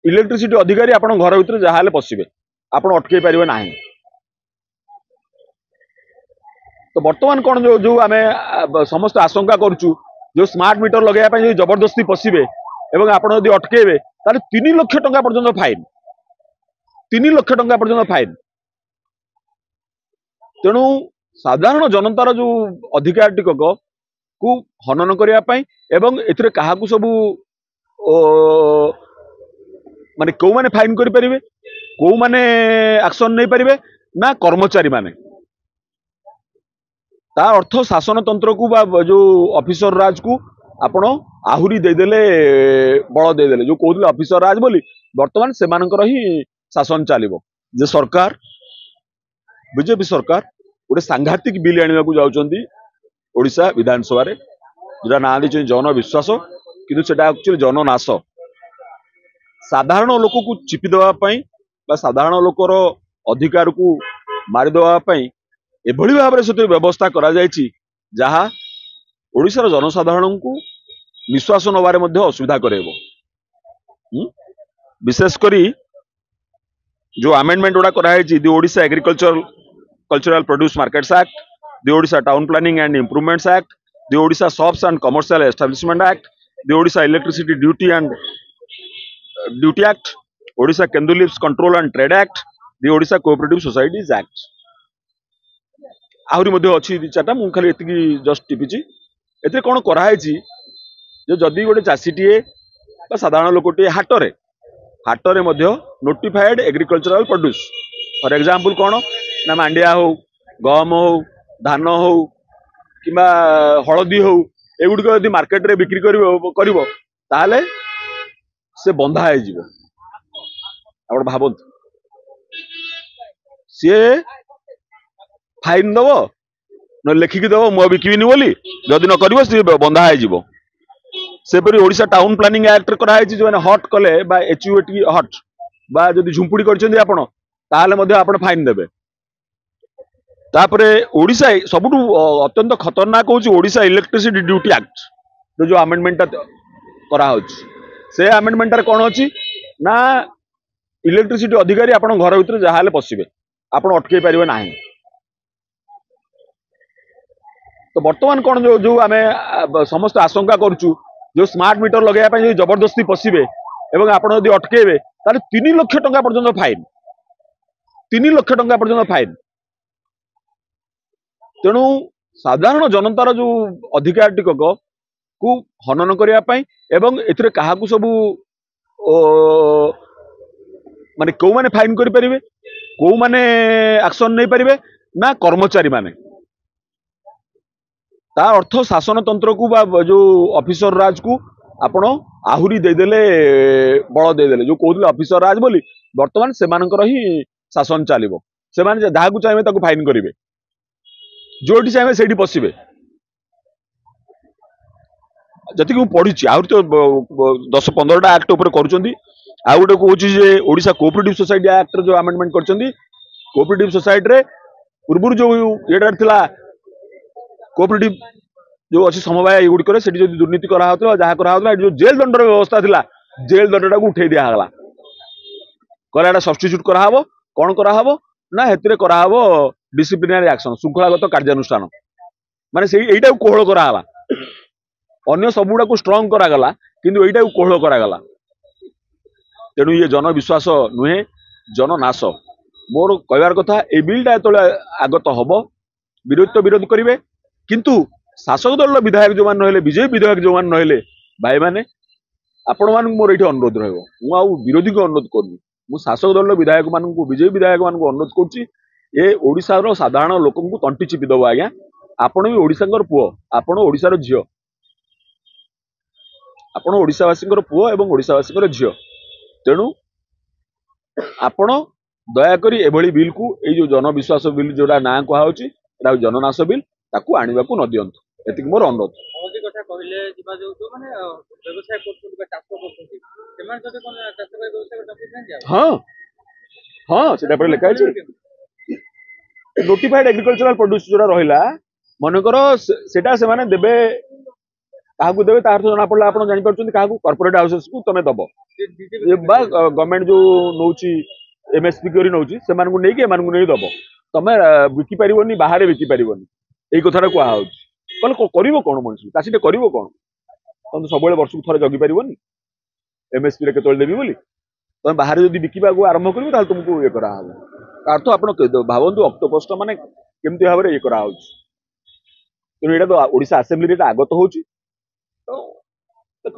Electricity अधिकारी आपण घर भीतर जहाँ पशिबे आपण अटकई पारे ना। तो बर्तमान कौन जो जो आम समस्त आशंका करुचु जो स्मार्ट मीटर लगे जबरदस्ती पशिबे एवं आपण यदि अटकेबे ताले 3 लाख टंका पर्यंत फाइन 3 लाख टंका पर्यंत फाइन। तेणु साधारण जनतार जो अधिकार टिकक को हनन करने एवं एथिरे काहाकू सबू माने कौ माने फाइन करि परिबे कौ माने एक्शन नहीं पारिबे ना कर्मचारी माने। ता अर्थ शासन तंत्र को बा जो ऑफिसर राज को आपण आहुरी देदेले बल देदेले जो कहते ऑफिसर राज बोली वर्तमान से ही शासन चलो। जे सरकार बीजेपी सरकार गोटे सांघातिक बिल आने को जाउछंती ओडिशा विधानसभा रे जोटा ना दी जन विश्वास किंतु सेटा एक्चुअली जननाश। साधारण लोक को चिपी देवाई साधारण लोकर अधिकार को मारिदेवाई एभली भाव से व्यवस्था करा जायछि जहा ओडिशार जनसाधारण को निश्वास नबारे मध्य असुविधा करेबो। विशेषकर जो अमेंडमेंट गुड़ा कराई the Odisha cultural produce markets act, the Odisha town planning and improvements act, the Odisha shops and commercial establishment act, the Odisha electricity duty act, Odisha kendu leaves control and trade act, the Odisha cooperative societies act आहरी मध्य अच्छी दि चार्टा मु खाली एतिकी just टिपिची। एते कोन कराई जो जदि गोटे चाषीटीए साधारण लोकटीए हाटरे मध्य notified agricultural produce for example कौन ना मांडिया हो गहम हो धान हो कि हलदी हो एगुड़िक यदि मार्केट रे बिक्री करिवो ताहले से बंधा है जीवो। आप भावतु सी फाइन दब न लेखिकी दब मु बिकबिनी बोली जदि न करिवो सी बंधा है जीवो। सेपरी ओडिशा टाउन प्लानिंग एक्ट कराई जो मैंने हट कले एचयूएटी हट बा जदि झुंपुड़ी करछन्ती आपण ताहले मध्य आपण फाइन देबे। तापरे ओडिशा सबुठु अत्यंत खतरनाक होची ओडिशा इलेक्ट्रिसिटी ड्यूटी एक्ट जो अमेंडमेंट करा होची से अमेंडमेंट कौन अच्छी ना इलेक्ट्रिसिटी अधिकारी आपण घर भीतर जहाँ पशिबे आपण अटकई पारे ना। तो बर्तमान कौन जो जो आम समस्त आशंका करुचु जो स्मार्ट मीटर लगे जबरदस्ती पशिबे एवं आपण यदि अटकेबे ताले 3 लाख टंका पर्यंत फाइन 3 लाख टंका पर्यंत फाइन। तेणु साधारण जनतार जो अधिकार टिकक को हनन करने एवं एथिरे काहाकू सबू माने कौ माने फाइन करि परिबे कौ माने एक्शन नहीं पारिबे ना कर्मचारी माने। ता अर्थ शासन तंत्र को बा जो ऑफिसर राज को आपण आहुरी देदेले बल देदेले जो कहते ऑफिसर राज बोली वर्तमान से ही शासन चलो। से जहाँ को चाहिए ताको फाइन करेंगे जोटी चाहिए से पशिबे। जी पढ़ी आहरी तो 10-15टा एक्ट उपर करुँच आउ गोटे कहे ओडिशा कोऑपरेटिव सोसाइटी एक्ट जो अमेंडमेंट करछन्ती कोऑपरेटिव सोसाइटी रे पूर्व जो ये थिला कोऑपरेटिव जो अच्छी समवाय युड़िक से दुर्नीति कराला जहाँ कराला जो जेल दंडर व्यवस्था थिला जेल दंडटा को उठे दिहला कहला सब्स्टिट्यूट कराहब कौन कराहब ना हेतिरे कराहब डिसिप्लिनरी एक्शन श्रृंखलागत कार्यानुष्ठान माने से एटा कोहल कराला अन्य सबुड़ा को स्ट्रॉन्ग करागला किंतु एटा कोहल करागला। तेणु ये जन विश्वास नुहे जननाश। मोर कहबार कथा ए बिलटा जो आगत हम विरोध तो विरोध करेंगे किंतु शासक दल विधायक जो मान रहे विजयी विधायक जो मान रहे भाई मैंने आपण मान मोर ये अनुरोध रहा विरोधी को अनुरोध करनी मु शासक दल विधायक मान विजयी विधायक मान अनुरोध करुशार साधारण लोक तंटी चिपी दब आज्ञा आपण भी ओडिशार पुओ आपण ओडिशार झील आपण ओडिशावासी पुओ एवं ओडिशावासी झील। तेणु आपण दयाकोरी एभली बिल को ये जो जनविश्वास बिल जोड़ा ना कहुच्छा जननाश बिल ताकू आने को न दिंतु एति मोर अनुरोध। हाँ हाँ से लिखाई नोटिफाइड एग्रीकल्चरल प्रोड्यूस जोड़ा रहा मनकर सेटा से माने देबे କାହାକୁ ଦେବେ ତାର ଜଣା ପଡିଲା ଆପଣ ଜାଣିପାରୁଛନ୍ତି କାହାକୁ କର୍ପୋରେଟ ହାଉसेस को ତମେ ଦବ ବା ଗଭର୍ଣ୍ଣମେଣ୍ଟ ଯୋଉ ନଉଛି ଏମଏସପି କରି ନଉଛି ସେମାନଙ୍କୁ ନେଇକି ଏମାନଙ୍କୁ ନେଇ ଦବ ତମେ ବିକି ପାରିବନି ବାହାରେ ବିକି ପାରିବନି ଏଇ କଥାଟା କୁହାହଉଛି କହିଲେ କରିବ କଣ ମଣିଷ ଚାଷୀଟେ କରିବ କଣ ତମେ ସବୁବେଳେ ବର୍ଷକୁ ଥରେ ଜଗି ପାରିବନି ଏମଏସପି ରେ କେତେବେଳେ ଦେବି ବୋଲି ତମେ ବାହାରେ ଯଦି ବିକିବାକୁ ଆରମ୍ଭ କରିବ ତାହେଲେ ତୁମକୁ ଇଏ କରାହବ ତା ଅର୍ଥ ଆପଣ ଭାବନ୍ତୁ ଅକ୍ଟୋପସ ମାନେ କେମିତି ଭାବରେ ଇଏ କରାହଉଛି ତେଣୁ ଏଇଟା ତ ଓଡିଶା ଆସେମ୍ବଲିରେ ଆଗତ ହଉଛି ତ ଦେଖ